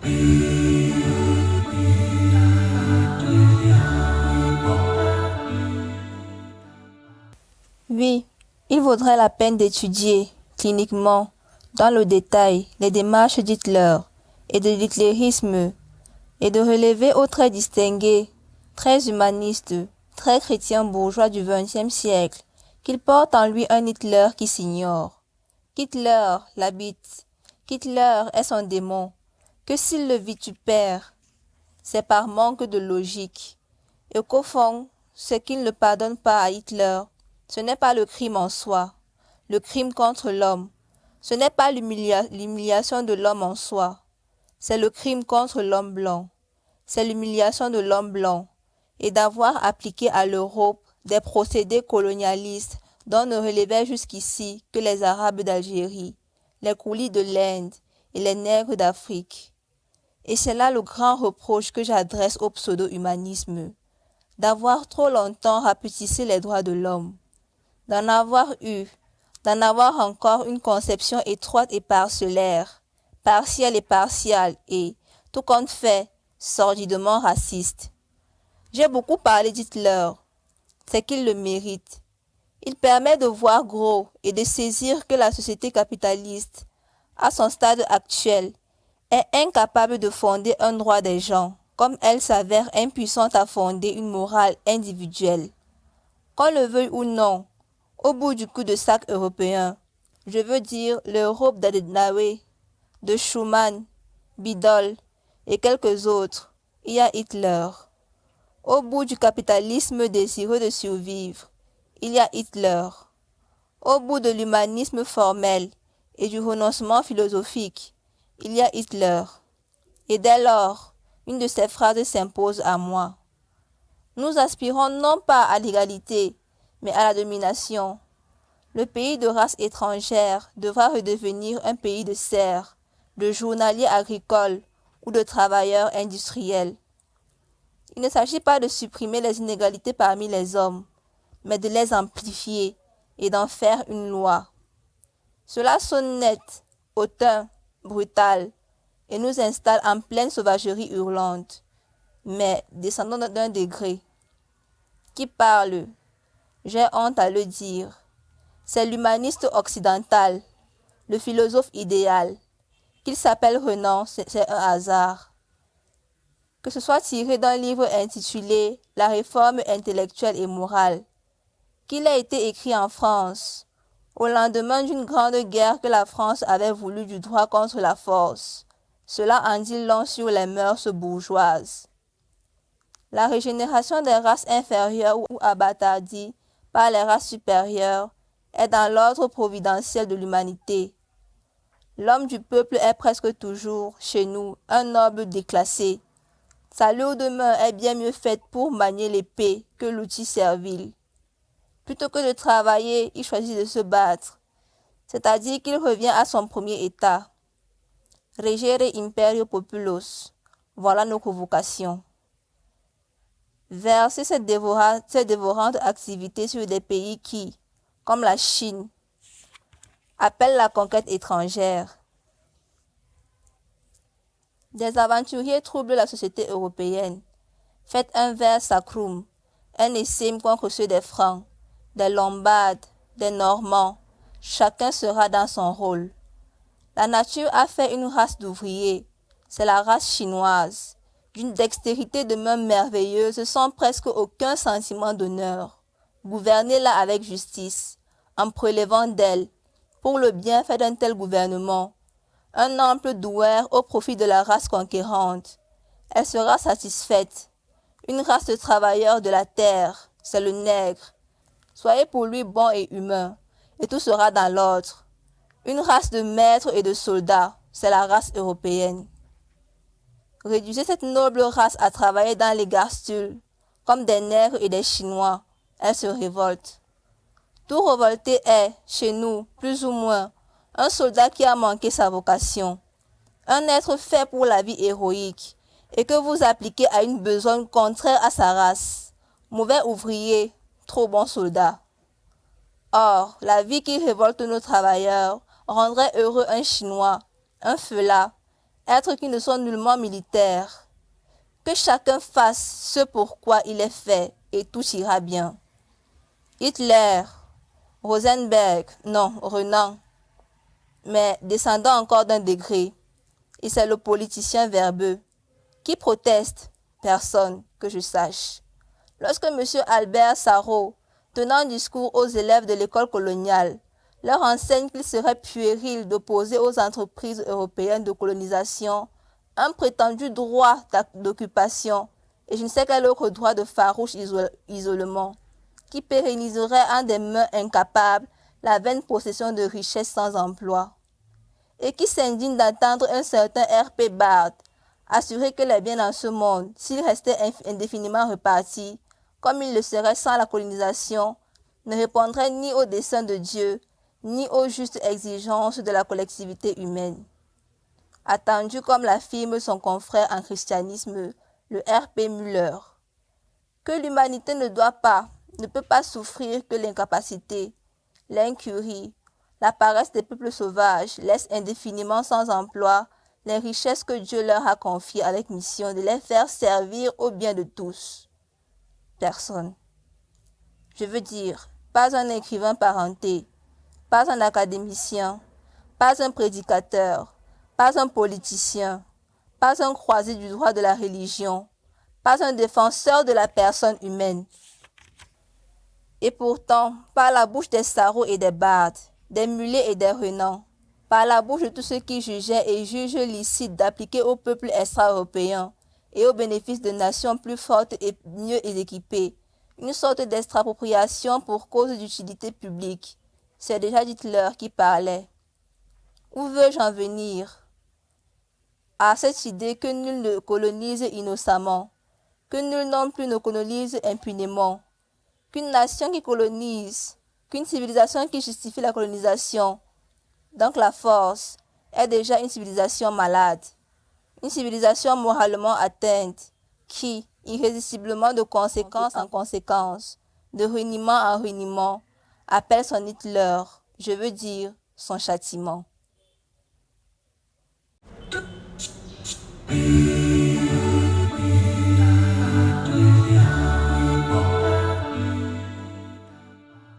Oui, il vaudrait la peine d'étudier, cliniquement, dans le détail, les démarches d'Hitler et de l'hitlérisme, et de relever aux traits distingués, très humanistes, très chrétiens bourgeois du XXe siècle, qu'il porte en lui un Hitler qui s'ignore. Qu'Hitler l'habite, qu'Hitler est son démon, que s'il le vitupère, c'est par manque de logique, et qu'au fond, ce qu'il ne pardonne pas à Hitler, ce n'est pas le crime en soi, le crime contre l'homme, ce n'est pas l'humiliation de l'homme en soi, c'est le crime contre l'homme blanc, c'est l'humiliation de l'homme blanc, et d'avoir appliqué à l'Europe des procédés colonialistes dont ne relevaient jusqu'ici que les Arabes d'Algérie, les coulis de l'Inde et les nègres d'Afrique. Et c'est là le grand reproche que j'adresse au pseudo-humanisme, d'avoir trop longtemps rapetissé les droits de l'homme, d'en avoir encore une conception étroite et parcellaire, partielle et partiale et, tout compte fait, sordidement raciste. J'ai beaucoup parlé d'Hitler, c'est qu'il le mérite. Il permet de voir gros et de saisir que la société capitaliste, à son stade actuel, est incapable de fonder un droit des gens, comme elle s'avère impuissante à fonder une morale individuelle. Qu'on le veuille ou non, au bout du cul-de-sac européen, je veux dire l'Europe d'Adenauer, de Schuman, Bidol et quelques autres, il y a Hitler. Au bout du capitalisme désireux de survivre, il y a Hitler. Au bout de l'humanisme formel et du renoncement philosophique, il y a Hitler. Et dès lors, une de ces phrases s'impose à moi. Nous aspirons non pas à l'égalité, mais à la domination. Le pays de race étrangère devra redevenir un pays de serfs, de journaliers agricoles ou de travailleurs industriels. Il ne s'agit pas de supprimer les inégalités parmi les hommes, mais de les amplifier et d'en faire une loi. Cela sonne net, hautain, brutal, et nous installe en pleine sauvagerie hurlante. Mais descendons d'un degré. Qui parle? J'ai honte à le dire. C'est l'humaniste occidental, le philosophe idéal. Qu'il s'appelle Renan, c'est un hasard. Que ce soit tiré d'un livre intitulé « La réforme intellectuelle et morale », qu'il ait été écrit en France, au lendemain d'une grande guerre que la France avait voulu du droit contre la force. Cela en dit long sur les mœurs bourgeoises. La régénération des races inférieures ou abattardies par les races supérieures est dans l'ordre providentiel de l'humanité. L'homme du peuple est presque toujours, chez nous, un noble déclassé. Sa lourde main est bien mieux faite pour manier l'épée que l'outil servile. Plutôt que de travailler, il choisit de se battre, c'est-à-dire qu'il revient à son premier état. Regere imperio populos, voilà nos convocations. Verser cette dévorante activité sur des pays qui, comme la Chine, appellent la conquête étrangère. Des aventuriers troublent la société européenne. Faites un vers sacrum, un essai contre ceux des Francs, des Lombards, des Normands. Chacun sera dans son rôle. La nature a fait une race d'ouvriers, c'est la race chinoise, d'une dextérité de main merveilleuse sans presque aucun sentiment d'honneur. Gouvernez-la avec justice, en prélevant d'elle, pour le bienfait d'un tel gouvernement, un ample douaire au profit de la race conquérante. Elle sera satisfaite. Une race de travailleurs de la terre, c'est le nègre. Soyez pour lui bon et humain, et tout sera dans l'ordre. Une race de maîtres et de soldats, c'est la race européenne. Réduisez cette noble race à travailler dans les garstules, comme des nègres et des Chinois, elle se révolte. Tout révolté est, chez nous, plus ou moins, un soldat qui a manqué sa vocation, un être fait pour la vie héroïque, et que vous appliquez à une besogne contraire à sa race. Mauvais ouvrier, trop bon soldat. Or, la vie qui révolte nos travailleurs rendrait heureux un Chinois, un Fela, êtres qui ne sont nullement militaires. Que chacun fasse ce pourquoi il est fait et tout ira bien. Hitler, Rosenberg, non, Renan, mais descendant encore d'un degré, et c'est le politicien verbeux. Qui proteste? Personne, que je sache. Lorsque M. Albert Sarraut, tenant un discours aux élèves de l'école coloniale, leur enseigne qu'il serait puéril d'opposer aux entreprises européennes de colonisation un prétendu droit d'occupation et je ne sais quel autre droit de farouche isolement, qui pérenniserait en des mains incapables la vaine possession de richesses sans emploi, et qui s'indigne d'attendre un certain R.P. Barth, assurer que les biens dans ce monde, s'ils restaient indéfiniment repartis, comme ils le seraient sans la colonisation, ne répondraient ni aux desseins de Dieu, ni aux justes exigences de la collectivité humaine. Attendu comme l'affirme son confrère en christianisme, le R.P. Müller, que l'humanité ne peut pas souffrir que l'incapacité, l'incurie, la paresse des peuples sauvages laissent indéfiniment sans emploi les richesses que Dieu leur a confiées avec mission de les faire servir au bien de tous. Personne. Je veux dire, pas un écrivain parenté, pas un académicien, pas un prédicateur, pas un politicien, pas un croisé du droit de la religion, pas un défenseur de la personne humaine. Et pourtant, par la bouche des Sarraut et des Barthes, des Mulets et des Renan, par la bouche de tous ceux qui jugeaient et jugent licite d'appliquer au peuple extra-européen et au bénéfice de nations plus fortes et mieux équipées, une sorte d'extrapropriation pour cause d'utilité publique. C'est déjà Hitler qui parlait. Où veux-je en venir? À cette idée que nul ne colonise innocemment, que nul non plus ne colonise impunément, qu'une nation qui colonise, qu'une civilisation qui justifie la colonisation, donc la force, est déjà une civilisation malade, une civilisation moralement atteinte, qui, irrésistiblement de conséquence en conséquence, de ruinement en ruinement, appelle son Hitler, je veux dire son châtiment.